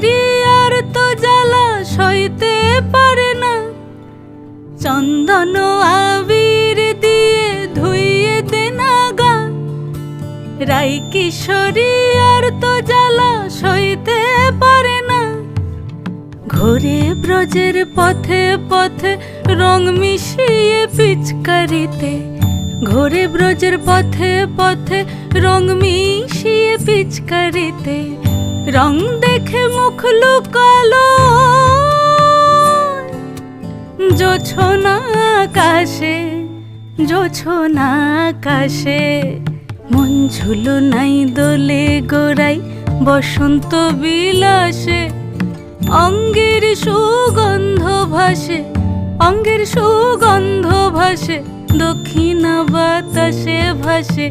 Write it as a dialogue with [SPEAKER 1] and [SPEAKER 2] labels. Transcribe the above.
[SPEAKER 1] শরিয়ার তো জ্বালা সইতে পারে না, চন্দন আবির দিয়ে ধুইয়ে দে না গা। রাই কিশোরীর তো জ্বালা সইতে পারে না, ঘোরে ব্রজের পথে পথে রং মিশিয়ে পিচকারিতে, ঘোরে ব্রজের পথে পথে রং মিশিয়ে পিচকারিতে। রং দেখে মুখ লুকালো জোছনা আকাশে, জোছনা আকাশে। মন ঝুলো নাই দোলে গোড়াই বসন্ত বিলাসে, অঙ্গের সুগন্ধ ভাসে, অঙ্গের সুগন্ধ ভাসে, দক্ষিণা বাতাসে ভাসে।